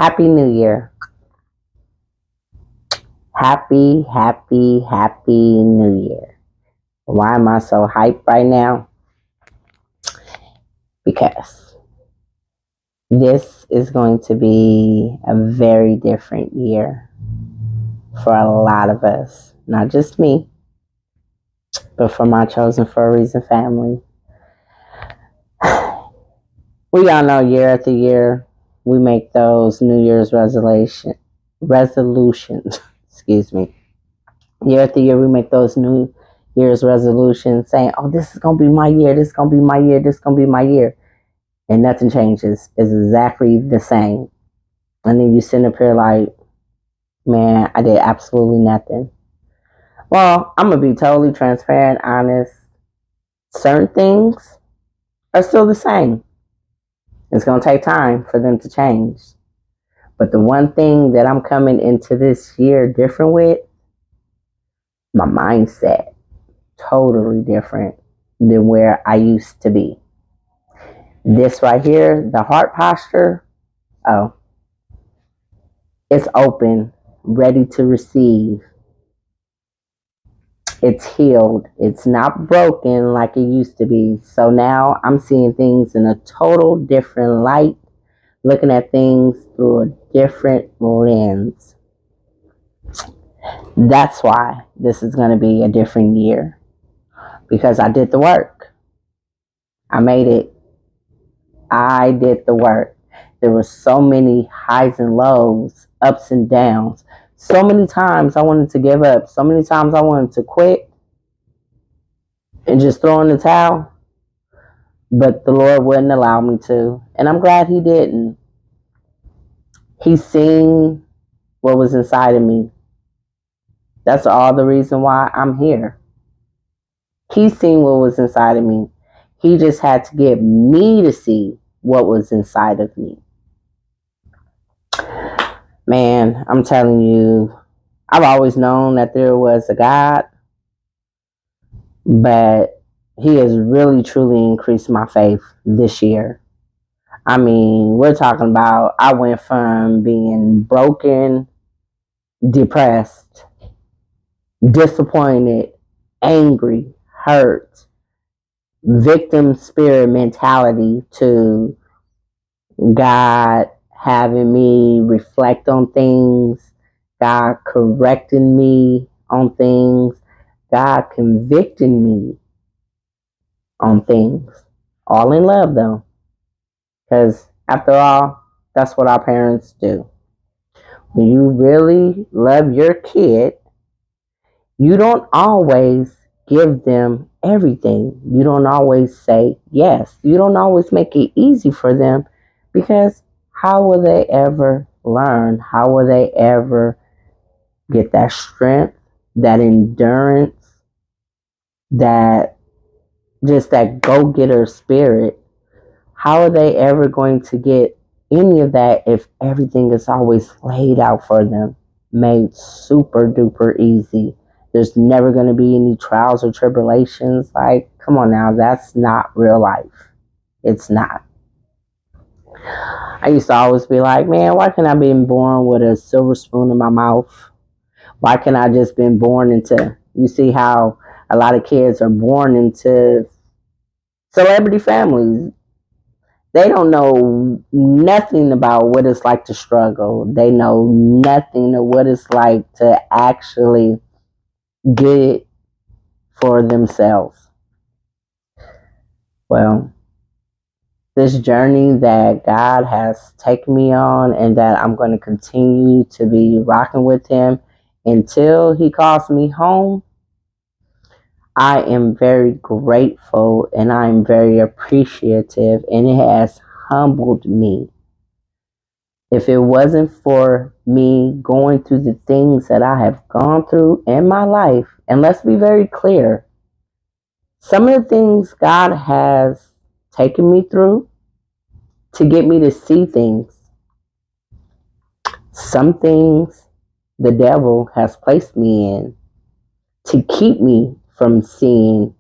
Happy New Year. Happy New Year. Why am I so hyped right now? Because this is going to be a very different year for a lot of us. Not just me, but for my Chosen for a Reason family. We all know year after year, we make those New Year's resolutions. Excuse me. Year after year, we make those New Year's resolutions saying, oh, this is going to be my year. This is going to be my year. This is going to be my year. And nothing changes. It's exactly the same. And then you sit up here like, man, I did absolutely nothing. Well, I'm going to be totally transparent, honest. Certain things are still the same. It's going to take time for them to change. But the one thing that I'm coming into this year different with, my mindset, totally different than where I used to be. This right here, the heart posture, oh, it's open, ready to receive. It's healed. It's not broken like it used to be. So now I'm seeing things in a total different light, looking at things through a different lens. That's why this is going to be a different year. Because I did the work. I made it. I did the work. There were so many highs and lows, ups and downs. So many times I wanted to give up. So many times I wanted to quit and just throw in the towel. But the Lord wouldn't allow me to. And I'm glad He didn't. He seen what was inside of me. That's all the reason why I'm here. He seen what was inside of me. He just had to get me to see what was inside of me. Man, I'm telling you, I've always known that there was a God, but He has really truly increased my faith this year. I mean, we're talking about I went from being broken, depressed, disappointed, angry, hurt, victim spirit mentality to God having me reflect on things, God correcting me on things, God convicting me on things. All in love, though. Because after all, that's what our parents do. When you really love your kid, you don't always give them everything. You don't always say yes. You don't always make it easy for them because how will they ever learn? How will they ever get that strength, that endurance, that just that go-getter spirit? How are they ever going to get any of that if everything is always laid out for them, made super duper easy? There's never going to be any trials or tribulations. Like, come on now, that's not real life. It's not. I used to always be like, man, why can't I be born with a silver spoon in my mouth? Why can't I just been born into, you see how a lot of kids are born into celebrity families. They don't know nothing about what it's like to struggle. They know nothing of what it's like to actually get it for themselves. Well, this journey that God has taken me on and that I'm going to continue to be rocking with Him until He calls me home, I am very grateful and I'm very appreciative, and it has humbled me. If it wasn't for me going through the things that I have gone through in my life, and let's be very clear, some of the things God has taken me through to get me to see things, some things the devil has placed me in to keep me from seeing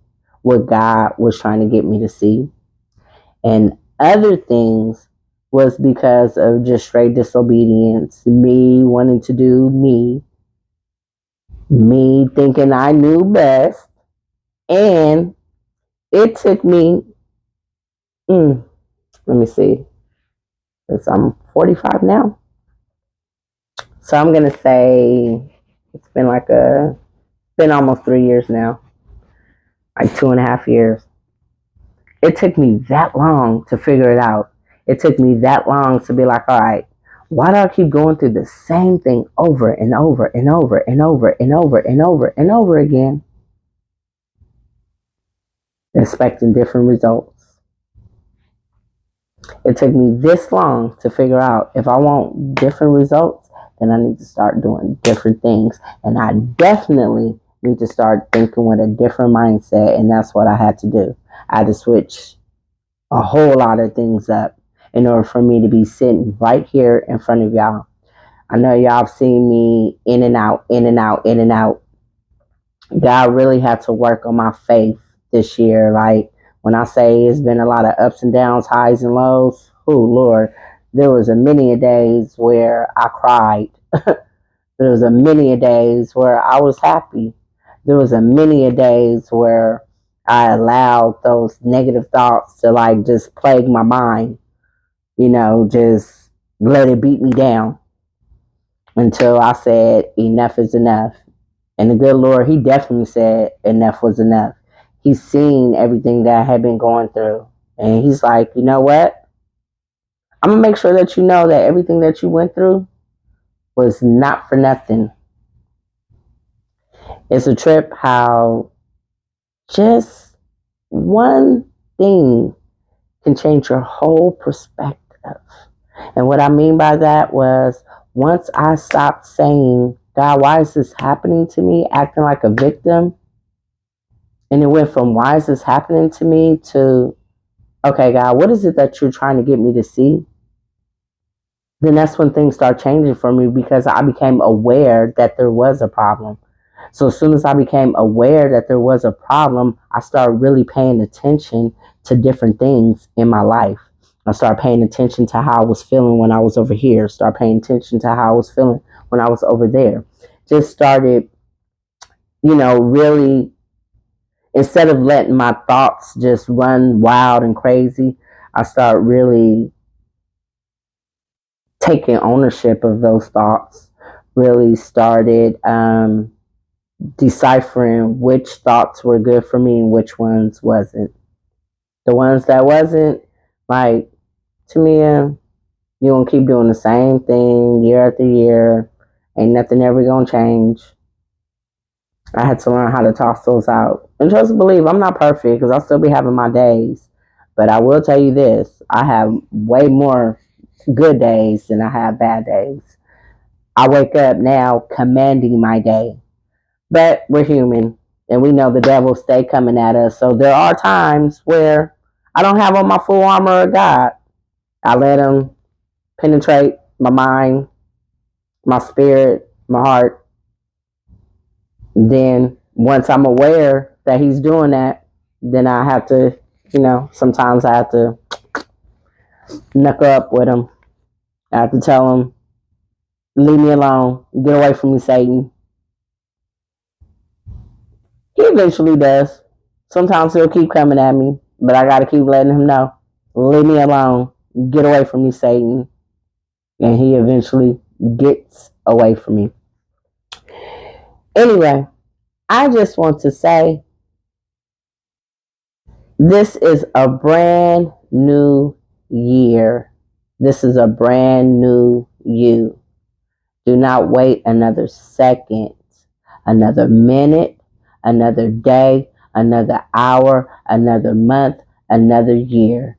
what God was trying to get me to see, and other things was because of just straight disobedience. Me wanting to do me. Me thinking I knew best. And it took me, let me see, because I'm 45 now. So I'm going to say it's been almost 3 years now, like 2.5 years. It took me that long to figure it out. It took me that long to be like, all right, why do I keep going through the same thing over and over and over and over and over and over and over again, expecting different results? It took me this long to figure out if I want different results, then I need to start doing different things. And I definitely need to start thinking with a different mindset. And that's what I had to do. I had to switch a whole lot of things up in order for me to be sitting right here in front of y'all. I know y'all have seen me in and out, in and out, in and out. God really had to work on my faith this year. Like when I say it's been a lot of ups and downs, highs and lows, oh Lord, there was a many a days where I cried. There was a many a days where I was happy. There was a many a days where I allowed those negative thoughts to like just plague my mind, just let it beat me down until I said enough is enough. And the good Lord, he definitely said enough was enough. He's seen everything that I had been going through. And he's like, you know what? I'm going to make sure that you know that everything that you went through was not for nothing. It's a trip how just one thing can change your whole perspective. And what I mean by that was once I stopped saying, God, why is this happening to me? Acting like a victim. And it went from why is this happening to me to, okay, God, what is it that you're trying to get me to see? Then that's when things start changing for me because I became aware that there was a problem. So as soon as I became aware that there was a problem, I started really paying attention to different things in my life. I started paying attention to how I was feeling when I was over here. Start paying attention to how I was feeling when I was over there. Just started, really, instead of letting my thoughts just run wild and crazy, I started really taking ownership of those thoughts. Really started deciphering which thoughts were good for me and which ones wasn't. The ones that wasn't, like, Tamia, you gonna keep doing the same thing year after year. Ain't nothing ever gonna change. I had to learn how to toss those out. And just believe I'm not perfect because I'll still be having my days. But I will tell you this, I have way more good days than I have bad days. I wake up now commanding my day. But we're human and we know the devil stay coming at us. So there are times where I don't have on my full armor of God. I let him penetrate my mind, my spirit, my heart. And then once I'm aware that he's doing that, then I have to, sometimes I have to knuckle up with him. I have to tell him, leave me alone. Get away from me, Satan. He eventually does. Sometimes he'll keep coming at me, but I got to keep letting him know, leave me alone. Get away from me, Satan. And he eventually gets away from me. Anyway, I just want to say this is a brand new year. This is a brand new you. Do not wait another second, another minute, another day, another hour, another month, another year.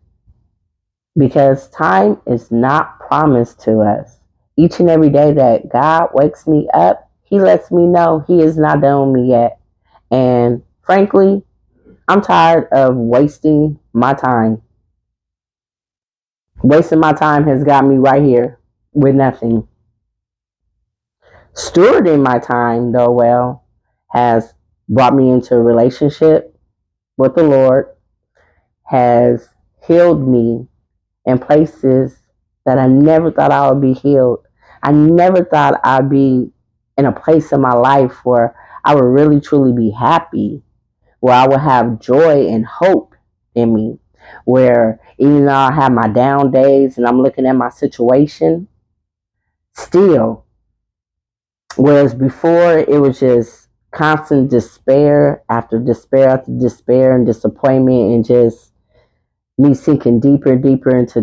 Because time is not promised to us. Each and every day that God wakes me up, he lets me know he is not done with me yet. And frankly, I'm tired of wasting my time. Wasting my time has got me right here with nothing. Stewarding my time, though, well, has brought me into a relationship with the Lord, has healed me in places that I never thought I would be healed. I never thought I'd be in a place in my life where I would really truly be happy, where I would have joy and hope in me, where even though I have my down days and I'm looking at my situation, still, whereas before it was just constant despair after despair after despair and disappointment and just me sinking deeper and deeper into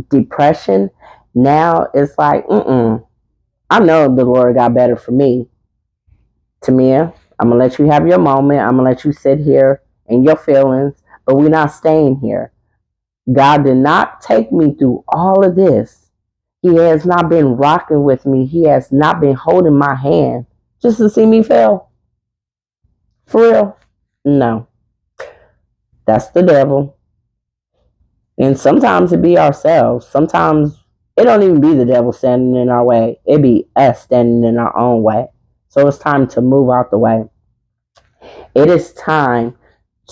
depression. Now it's like, I know the Lord got better for me. Tamia, I'm gonna let you have your moment. I'm gonna let you sit here in your feelings, but we're not staying here. God did not take me through all of this. He has not been rocking with me. He has not been holding my hand just to see me fail. For real? No. That's the devil. And sometimes it be ourselves. Sometimes it don't even be the devil standing in our way. It be us standing in our own way. So it's time to move out the way. It is time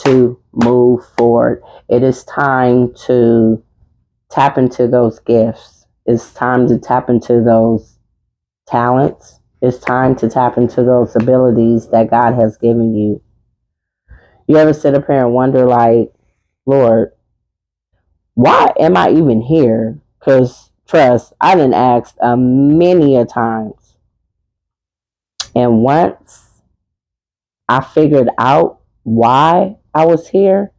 to move forward. It is time to tap into those gifts. It's time to tap into those talents. It's time to tap into those abilities that God has given you. You ever sit up here and wonder, like, Lord, why am I even here? Because, trust, I didn't ask many a times. And once I figured out why I was here,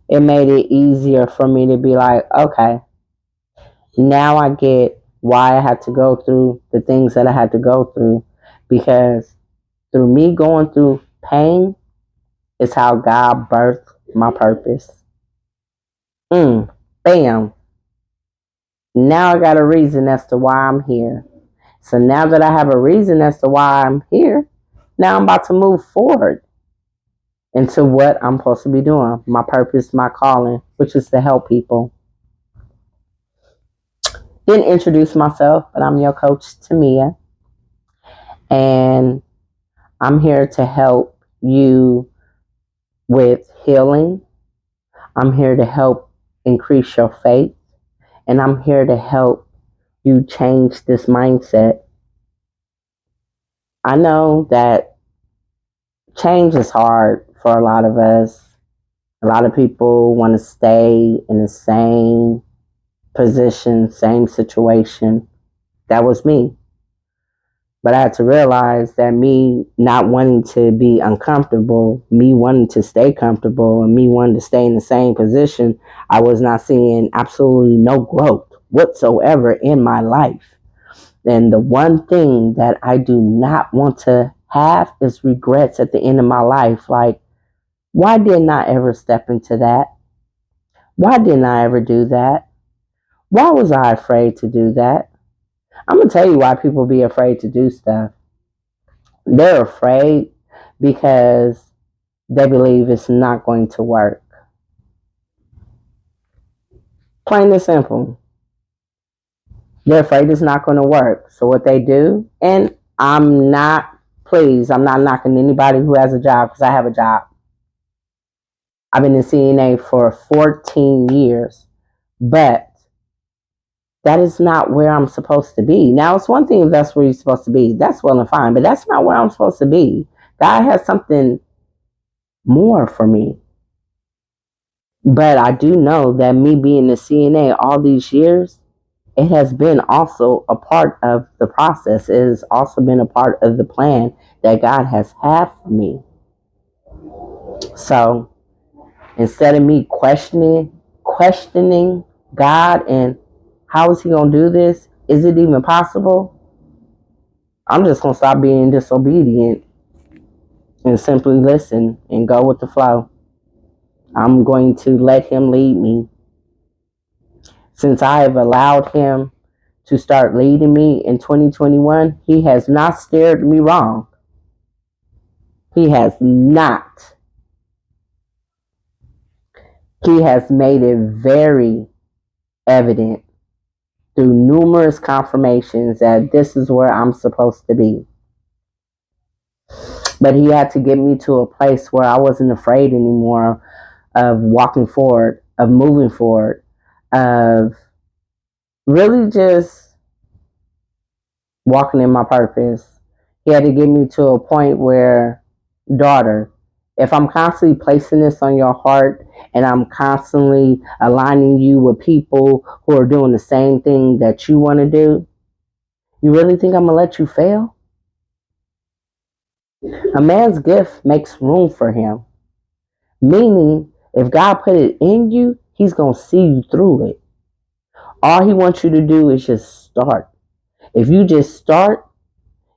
it made it easier for me to be like, okay, now I get why I had to go through the things that I had to go through. Because through me going through pain is how God birthed my purpose. Bam. Now I got a reason as to why I'm here. So now that I have a reason as to why I'm here, now I'm about to move forward into what I'm supposed to be doing. My purpose, my calling, which is to help people. Didn't introduce myself, but I'm your coach, Tamia. And I'm here to help you with healing. I'm here to help increase your faith. And I'm here to help you change this mindset. I know that change is hard for a lot of us. A lot of people want to stay in the same position, same situation. That was me. But I had to realize that me not wanting to be uncomfortable, me wanting to stay comfortable, and me wanting to stay in the same position, I was not seeing absolutely no growth whatsoever in my life. And the one thing that I do not want to have is regrets at the end of my life. Like, why didn't I ever step into that? Why didn't I ever do that? Why was I afraid to do that? I'm going to tell you why people be afraid to do stuff. They're afraid because they believe it's not going to work. Plain and simple. They're afraid it's not going to work. So what they do, and I'm not knocking anybody who has a job because I have a job. I've been in CNA for 14 years, but that is not where I'm supposed to be. Now, it's one thing if that's where you're supposed to be. That's well and fine, but that's not where I'm supposed to be. God has something more for me. But I do know that me being a CNA all these years, it has been also a part of the process. It has also been a part of the plan that God has had for me. So instead of me questioning God and how is he going to do this? Is it even possible? I'm just going to stop being disobedient and simply listen and go with the flow. I'm going to let him lead me. Since I have allowed him to start leading me in 2021, he has not steered me wrong. He has not. He has made it very evident through numerous confirmations that this is where I'm supposed to be. But he had to get me to a place where I wasn't afraid anymore of walking forward, of moving forward, of really just walking in my purpose. He had to get me to a point where, daughter, if I'm constantly placing this on your heart and I'm constantly aligning you with people who are doing the same thing that you want to do, you really think I'm going to let you fail? A man's gift makes room for him. Meaning, if God put it in you, he's going to see you through it. All he wants you to do is just start. If you just start,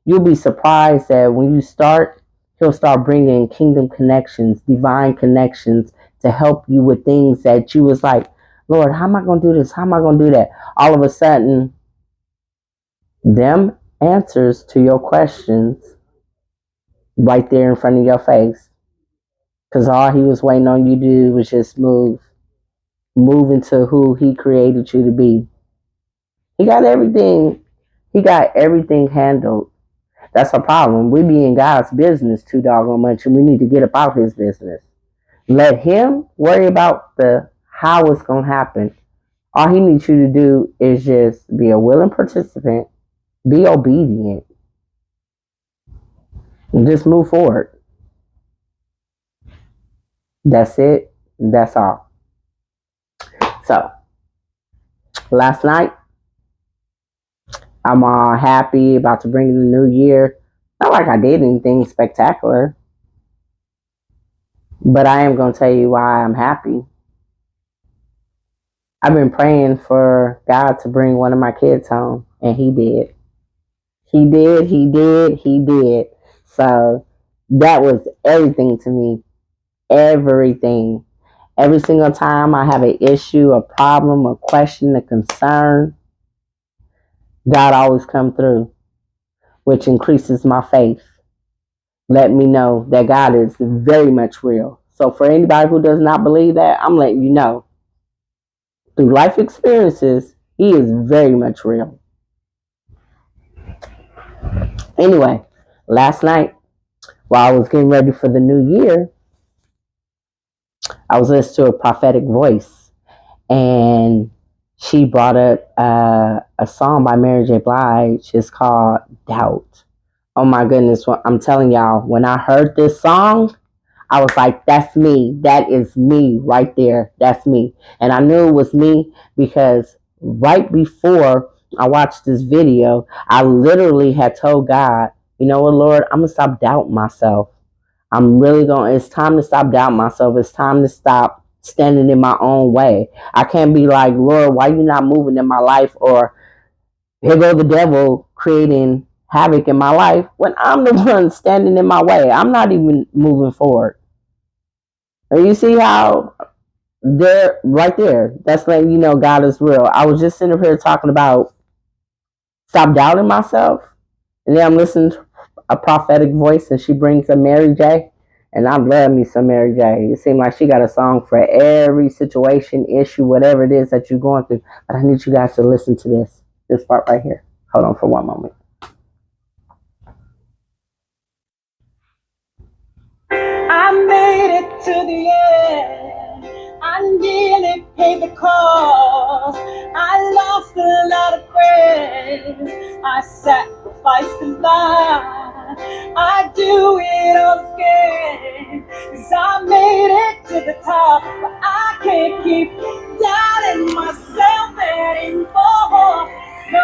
you'll be surprised that when you start, he'll start bringing kingdom connections, divine connections to help you with things that you was like, Lord, how am I going to do this? How am I going to do that? All of a sudden, them answers to your questions right there in front of your face. Because all he was waiting on you to do was just move into who he created you to be. He got everything. He got everything handled. That's a problem. We be in God's business too doggone much, and we need to get about his business. Let him worry about the how it's gonna happen. All he needs you to do is just be a willing participant, be obedient, and just move forward. That's it. That's all. So last night, I'm all happy about to bring in the new year. Not like I did anything spectacular, but I am going to tell you why I'm happy. I've been praying for God to bring one of my kids home, and he did. He did, he did, he did. So that was everything to me. Everything. Every single time I have an issue, a problem, a question, a concern, God always come through, which increases my faith. Let me know that God is very much real. So for anybody who does not believe that, I'm letting you know. Through life experiences, he is very much real. Anyway, last night, while I was getting ready for the new year, I was listening to a prophetic voice, and she brought up a song by Mary J. Blige. It's called Doubt. Oh my goodness, I'm telling y'all, when I heard this song, I was like, that's me. That is me right there. That's me. And I knew it was me because right before I watched this video, I literally had told God, you know what, Lord, I'm going to stop doubting myself. It's time to stop doubting myself. It's time to stop standing in my own way. I can't be like, Lord, why you not moving in my life? Or here go the devil creating havoc in my life when I'm the one standing in my way. I'm not even moving forward. And you see how right there, that's letting you know God is real. I was just sitting here talking about stop doubting myself. And then I'm listening to a prophetic voice and she brings a Mary J. And I love me some Mary J. It seems like she got a song for every situation, issue, whatever it is that you're going through. But I need you guys to listen to this part right here. Hold on for one moment. I made it to the end. I nearly paid the cost. I lost a lot of friends. I sacrificed a lot. I do it all again. 'Cause I made it to the top. But I can't keep doubting myself anymore. No.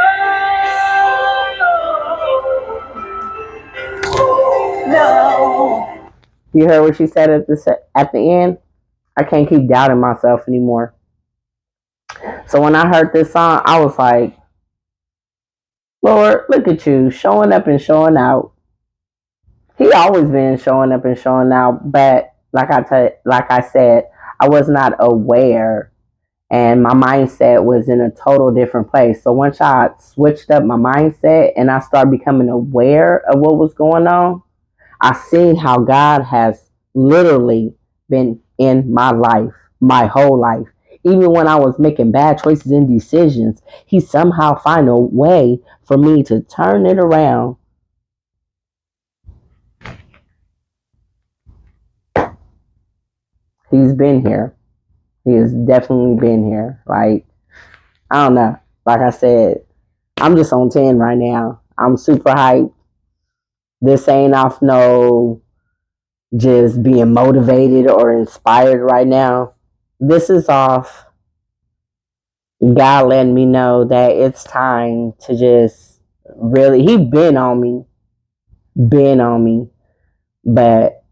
No. You heard what she said at the end? I can't keep doubting myself anymore. So when I heard this song, I was like, Lord, look at you showing up and showing out. He always been showing up and showing out, but like I said, I was not aware, and my mindset was in a total different place. So once I switched up my mindset and I started becoming aware of what was going on, I seen how God has literally been in my life, my whole life. Even when I was making bad choices and decisions, he somehow find a way for me to turn it around. He's been here. He has definitely been here. Like, I don't know. Like I said, I'm just on 10 right now. I'm super hyped. This ain't off no just being motivated or inspired right now. This is off God letting me know that it's time to just really, He been on me, but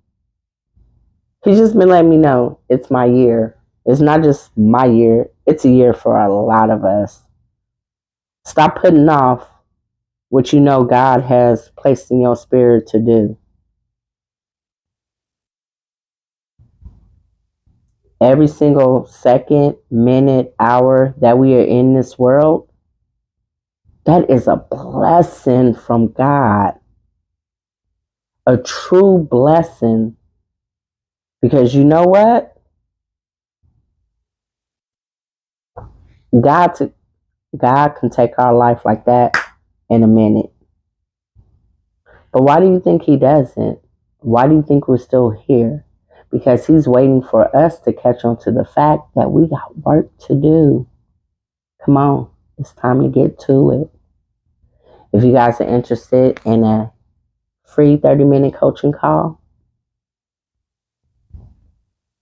He's just been letting me know it's my year. It's not just my year, it's a year for a lot of us. Stop putting off what you know God has placed in your spirit to do. Every single second, minute, hour that we are in this world, that is a blessing from God. A true blessing. Because you know what? God, to, God can take our life like that in a minute. But why do you think He doesn't? Why do you think we're still here? Because He's waiting for us to catch on to the fact that we got work to do. Come on, it's time to get to it. If you guys are interested in a free 30-minute coaching call,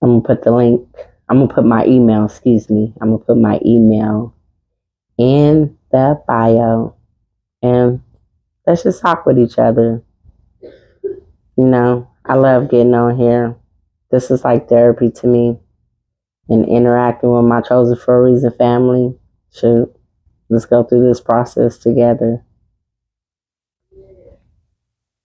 I'm going to put the link. I'm going to put my email, I'm going to put my email in the bio. And let's just talk with each other. You know, I love getting on here. This is like therapy to me. And interacting with my chosen for a reason family. Shoot, let's go through this process together.